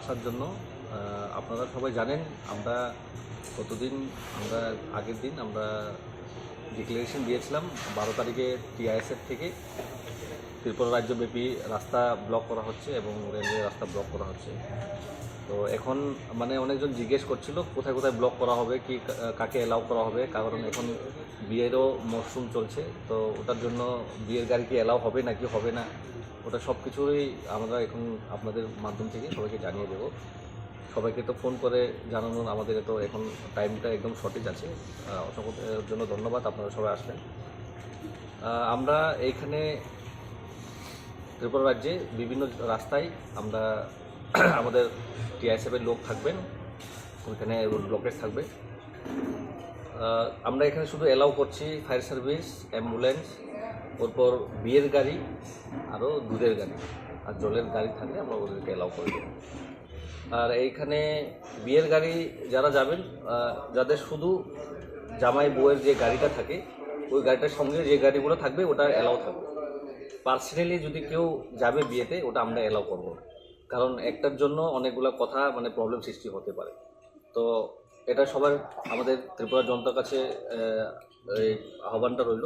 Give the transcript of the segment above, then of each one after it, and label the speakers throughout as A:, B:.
A: আসার জন্য। আপনারা সবাই জানেন আমরা আগের দিন আমরা ডিক্লারেশন দিয়েছিলাম 12 তারিখে টিআইএসএফ থেকে ত্রিপুরা রাজ্যব্যাপী রাস্তা ব্লক করা হচ্ছে এবং রেলওয়ে রাস্তা ব্লক করা হচ্ছে। তো এখন অনেকজন জিজ্ঞেস করছিল কোথায় কোথায় ব্লক করা হবে, কি কাকে অ্যালাউ করা হবে, কারণ এখন বিয়েরও মরশুম চলছে। তো ওটার জন্য বিয়ের গাড়ি কি অ্যালাউ হবে নাকি হবে না, ওটা সব কিছুই আমরা এখন আপনাদের মাধ্যম থেকে সবাইকে জানিয়ে দেবো। সবাইকে তো ফোন করে জানানোর আমাদের তো এখন টাইমটা একদম সঠিক আছে। অসংখ্য জন্য ধন্যবাদ, আপনারা সবাই আসলেন। আমরা এইখানে ত্রিপুরা রাজ্যে বিভিন্ন রাস্তায় আমরা আমাদের টিআইএসএফের লোক থাকবেন, ওইখানে রোড ব্লকেজ থাকবে। আমরা এখানে শুধু অ্যালাউ করছি ফায়ার সার্ভিস, অ্যাম্বুলেন্স, ওরপর বিয়ের গাড়ি, আরও দুধের গাড়ি আর জলের গাড়ি থাকলে আমরা ওদেরকে অ্যালাউ করে দেবো। আর এইখানে বিয়ের গাড়ি যারা যাবেন, যাদের শুধু জামাই বউয়ের যে গাড়িটা থাকে ওই গাড়িটার সঙ্গে যে গাড়িগুলো থাকবে ওটা অ্যালাউ থাকবে। পার্সোনালি যদি কেউ যাবে বিয়েতে ওটা আমরা অ্যালাউ করবো না, কারণ একটার জন্য অনেকগুলো কথা প্রবলেম সৃষ্টি হতে পারে। তো এটা সবার আমাদের ত্রিপুরা জনতার কাছে এই আহ্বানটা রইল,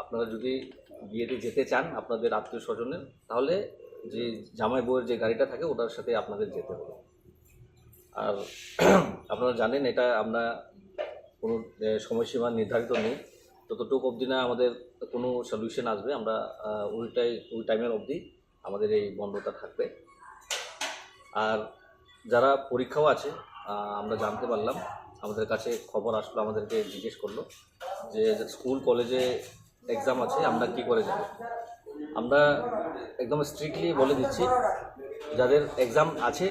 A: আপনারা যদি বিয়েতে যেতে চান আপনাদের আত্মীয় স্বজনের, তাহলে যে জামাই বউয়ের যে গাড়িটা থাকে ওটার সাথে আপনাদের যেতে হবে। আর আপনারা জানেন এটা আমরা কোনো সময়সীমা নির্ধারিত নেই, ততটুকু অবধি না আমাদের কোনো সলিউশন আসবে আমরা ওই টাইমের অবধি আমাদের এই বন্ধটা থাকবে। আর যারা পরীক্ষাও আছে, আমরা জানতে পারলাম, আমাদের কাছে খবর আসলো, আমাদেরকে জিজ্ঞেস করলো যে স্কুল কলেজে এক্সাম আছে আমরা কি করে যাব। আমরা একদম স্ট্রিক্টলি বলে দিচ্ছি যাদের এক্সাম আছে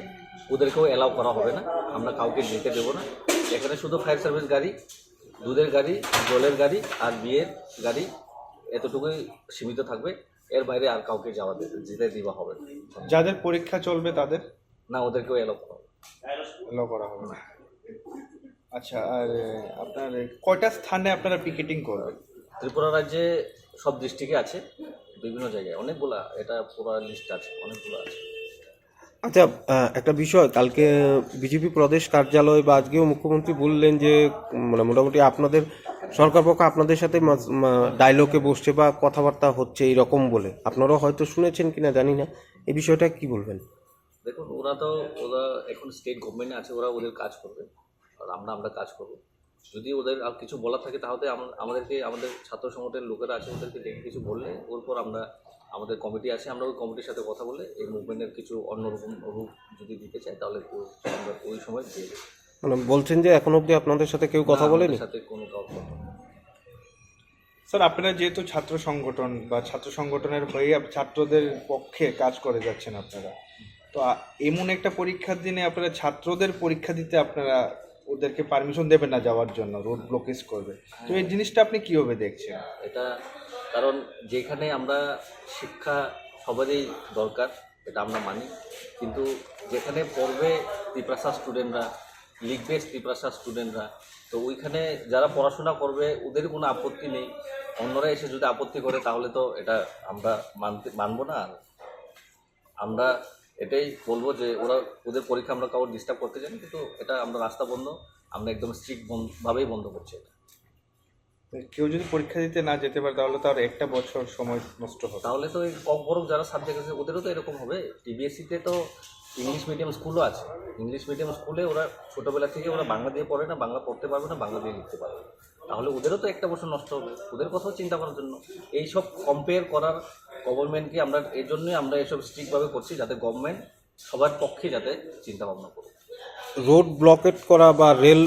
A: ওদেরকেও অ্যালাউ করা হবে না, আমরা কাউকে যেতে দেবো না। এখানে শুধু ফায়ার সার্ভিস গাড়ি, দুধের গাড়ি, জলের গাড়ি আর বিয়ের গাড়ি এতটুকুই সীমিত থাকবে, এর বাইরে আর কাউকে যেতে দেওয়া হবে না।
B: যাদের পরীক্ষা চলবে তাদের
A: না, ওদেরকেও অ্যালাউ করা হবে।
B: এলো করা হবে না। আচ্ছা, আর আপনার কয়টা স্থানে আপনারা পিকেটিং করবেন?
A: ত্রিপুরা রাজ্যে সব ডিস্ট্রিক্টে আছে, বিভিন্ন জায়গায় অনেকগুলা, এটা পুরো লিস্ট আছে, অনেকগুলো আছে।
C: আচ্ছা, একটা বিষয়, কালকে বিজেপি প্রদেশ কার্যালয় বা আজকেও মুখ্যমন্ত্রী বললেন যে মোটামুটি আপনাদের সরকার পক্ষ আপনাদের সাথে ডায়লগে বসছে বা কথাবার্তা হচ্ছে এইরকম বলে, আপনারাও হয়তো শুনেছেন কিনা জানি না, এই বিষয়টা কি বলবেন?
A: দেখুন, ওরা এখন স্টেট গভর্নমেন্টে আছে, ওরা ওদের কাজ করবে আর আমরা কাজ করব। যদি ওদের আর কিছু বলার থাকে তাহলে আমাদের ছাত্র সংগঠনের লোকেরা আছে, ওদেরকে ডেকে কিছু বললে ওরপর আমাদের কমিটি আছে, আমরা ওই কমিটির সাথে কথা বলে এই মুভমেন্টের কিছু অন্যরকম রূপ যদি দিতে চাই তাহলে আমরা ওই সময় দিয়ে দেবো।
C: বলছেন যে এখন অবধি আপনাদের সাথে কেউ কথা বলেনি?
A: সাথে কোনো কথা বলেনি।
B: স্যার, আপনারা যেহেতু ছাত্র সংগঠন বা ছাত্র সংগঠনের হয়ে ছাত্রদের পক্ষে কাজ করে যাচ্ছেন আপনারা, তো এমন একটা পরীক্ষার দিনে আপনারা ছাত্রদের পরীক্ষা দিতে আপনারা ওদেরকে পারমিশন দেবেন না যাওয়ার জন্য, রোড ব্লকেজ করবে, তো এই জিনিসটা আপনি কিভাবে দেখছেন?
A: এটা কারণ যেখানে আমরা শিক্ষা সবারই দরকার, এটা আমরা মানি, কিন্তু যেখানে পড়বে ত্রিপ্রাসা স্টুডেন্টরা, লিখবে ত্রিপ্রাসা স্টুডেন্টরা, তো ওইখানে যারা পড়াশোনা করবে ওদের কোনো আপত্তি নেই। অন্যরা এসে যদি আপত্তি করে তাহলে তো এটা আমরা মানবো না। আর আমরা এটাই বলবো যে ওদের পরীক্ষা আমরা কাউকে ডিস্টার্ব করতে চাই, কিন্তু এটা আমরা রাস্তা বন্ধ, আমরা একদম স্ট্রিক্ট ভাবেই বন্ধ করছি এটা।
B: কেউ যদি পরীক্ষা দিতে না যেতে পারে তাহলে তার একটা বছর সময় নষ্ট হবে।
A: তাহলে তো এই কম বড় যারা সাবজেক্ট আছে ওদেরও তো এরকম হবে। টিবিএসসিতে তো ইংলিশ মিডিয়াম স্কুলও আছে, ইংলিশ মিডিয়াম স্কুলে ওরা ছোটোবেলা থেকে ওরা বাংলা দিয়ে পড়ে না, বাংলা পড়তে পারবে না, বাংলা দিয়ে লিখতে পারবে না, তাহলে ওদেরও তো একটা বছর নষ্ট হবে। ওদের কথাও চিন্তা করার জন্য এইসব কম্পেয়ার করার গভর্নমেন্টকে আমরা এই জন্যই আমরা এসব স্ট্রিক্টভাবে করছি, যাতে গভর্নমেন্ট সবার পক্ষে যাতে চিন্তা ভাবনা করুক।
C: রোড ব্লকেট করা বা রেল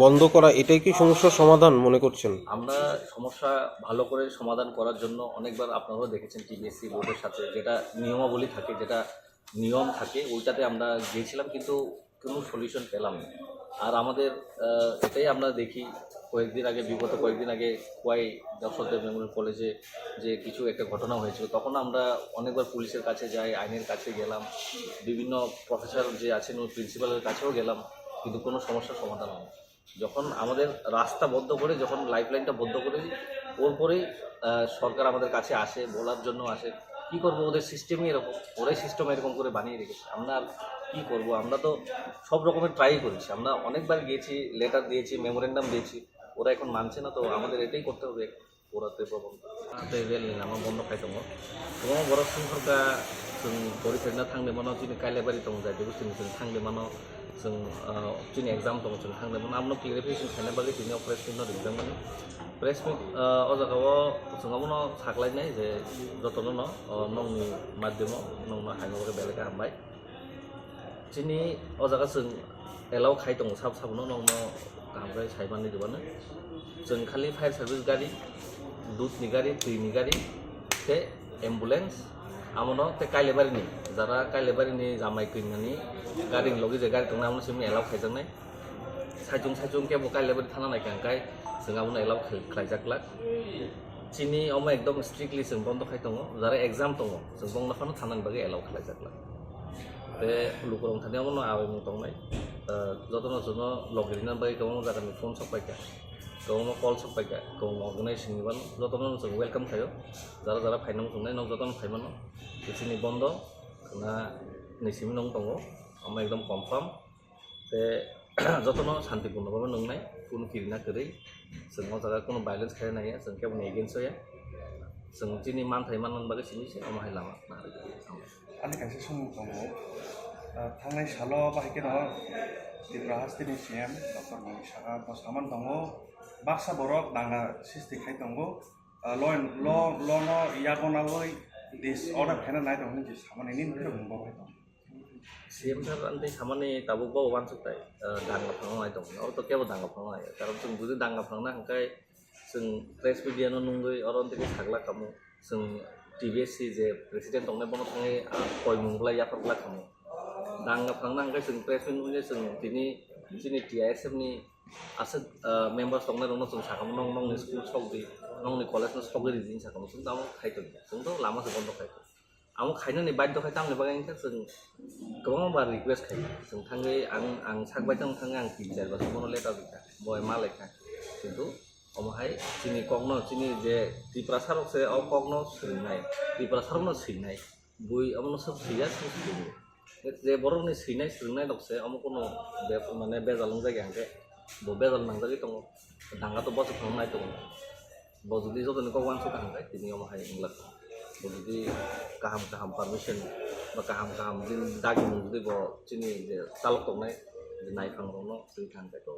C: বন্ধ করা, এটাই কি সমস্যার সমাধান মনে করছেন?
A: আমরা সমস্যা ভালো করে সমাধান করার জন্য অনেকবার আপনারাও দেখেছেন টিবিএসসি বোর্ডের সাথে যেটা নিয়মাবলী থাকে, যেটা নিয়ম থাকে, ওইটাতে আমরা গিয়েছিলাম, কিন্তু কোনো সলিউশন পেলাম না। আর আমাদের এটাই আমরা দেখি, বিগত কয়েকদিন আগে কোয়াই দর্শকদেব মেমোরিয়াল কলেজে যে কিছু একটা ঘটনা হয়েছিল, তখন আমরা অনেকবার পুলিশের কাছে যাই, আইনের কাছে গেলাম, বিভিন্ন প্রফেসর যে আছেন ওই প্রিন্সিপালের কাছেও গেলাম, কিন্তু কোনো সমস্যার সমাধান হয় না। যখন আমাদের রাস্তা বন্ধ করে, যখন লাইফলাইনটা বন্ধ করে দিই, ওর পরেই সরকার আমাদের কাছে আসে, বলার জন্য আসে। কী করবো, ওদের সিস্টেমই এরকম, ওরাই সিস্টেম এরকম করে বানিয়ে রেখেছে। আমরা কী করবো, আমরা তো সব রকমের ট্রাই করেছি, আমরা অনেকবার গিয়েছি, লেটার দিয়েছি, মেমোরেন্ডাম দিয়েছি, ওরা এখন মানছে না, তো আমাদের এটাই করতে হবে ওরাতে প্রবন্ধ রেল আমার বন্ধ খাইতাম गोबां बर' सुबुंफोरा जों बरिफेरना थांदोंमोन जोंनि काइलेबारि दं जाय बुस्थुनि जों थांदोंमोन जों जोंनि एग्जाम दं जों थांदोंमोन आमनो क्लियारिफिकेसन खालामनाय बागै दिनै प्रेस मिट लिरदोंमोन प्रेस मिट अ जायगायाव जोंहाबो साग्लायनाय जे जतन नंनि माध्यमाव नंनो हायमाबो बेलेग हामबाय दिनै अ जायगा जों एलाव खाय दं साब साबनो नंनो गाहामफ्राय सायबानो जोबानो जों खालि फायार सार्भिस गारि दुधनि गारि दैनि गारि ते एम्बुलेंस आमनो ते काइलेबारिनि जारा काइलेबारिनि जामाय कइनानि गारिनि लगे जे गारि दं आमनो सिम एलाव खायजानाय साइजों केबो काइलेबारि थाना नायखांखाय जों आमनो एलाव खायजाक्ला दिनै अमा एकदम स्ट्रिक्टलि जों बन्द खाय दङ जारा एग्जाम दङ जों बंनाफानो थानानै बागै एलाव खायजाक्ला बे लुकरं थानायावनो आबायमु दंनाय जतन जन लगिरिना बागै गोबां जायगानि फन सफायखा गोबां कल सफायखा गोबां अर्गेनाइजेशन निबान जतन जों वेलकाम थायो जारा जारा फाइनां दंनाय नं जतन फाइमानो दिनै बन्द ना नैसिम नं दङ अमा एकदम कनफार्म बे जतन शान्तिपूर्णबाबो नंनाय कोनो किरिना करै जों जायगा कोनो भाइलेन्स खालामनो हाया जों केवल एगेन्स्ट होया जों दिनै मानथाय माननानै बागै सिनिसै अमाहाय लामा
D: आंनि खायसे समाव दङ थांनाय सालाव बाहायके दङ त्रिपुरा हास्टिनि सिएम डक्टर मनिषा बसामोन दङ बाक्सा बरक दाङा सिस्टिखाय दङ ल'नो यागनावै दिस अर्डार खायना नाय दङ जे सामाननि निफ्राय बुंबावबाय दं
A: सीएम साहब अंते सामान्य ताबुक बाव वानसुकताय दांगा फांनाय दं और तो केबो दांगा फांनाय कारण जों जुदि दांगा फांना हंखाय जों प्रेस मीडियानो नंगै और अंते सागला खामो जों टीबीएससी जे प्रेसिडेंट दंनाय बनो थाङै कय मुंग्ला याफरग्ला खामो दांगा फांना हंखाय जों प्रेस मीडिया जों दिनै टीआईएसएफ नि आसे मेम्बार्स दंनाय दंनो जों साखामो नंनि स्कुल सकदै नंनि कलेजनो सकदै रिजिन साखामो जों दाव खायतो जों तो लामा से बन्द खायतो आं खायनो बाध्य खाय तांनो बागै जों गोबां बार रिक्वेस्ट खायो जों थाङै आं सागबाय थाङै आं टिचार बा सुबनो लेटार दिखा बय मा लेखा किन्तु अमहाय दिनै कगनो दिनै जे त्रिपुरा सारकसे अ कगनो सैनाय त्रिपुरा सारकनो सैनाय बुइ अमनो सब सैया जे बर'नि सैनाय सोंनाय दक्से अमो कोनो बे माने बेजालं जायगा हंके बो बेजाल नांजागै दङ दांगाथ' बस थांनाय दङ बो जुदि जतन को वान सुका हंके दिनै अमहाय इंग्ला जुदि गाहाम पारमिशन बा गाहाम दिन दागि जुदि बो दिनै जे चालक दंनाय नायखांबावनो जों थांबाय तो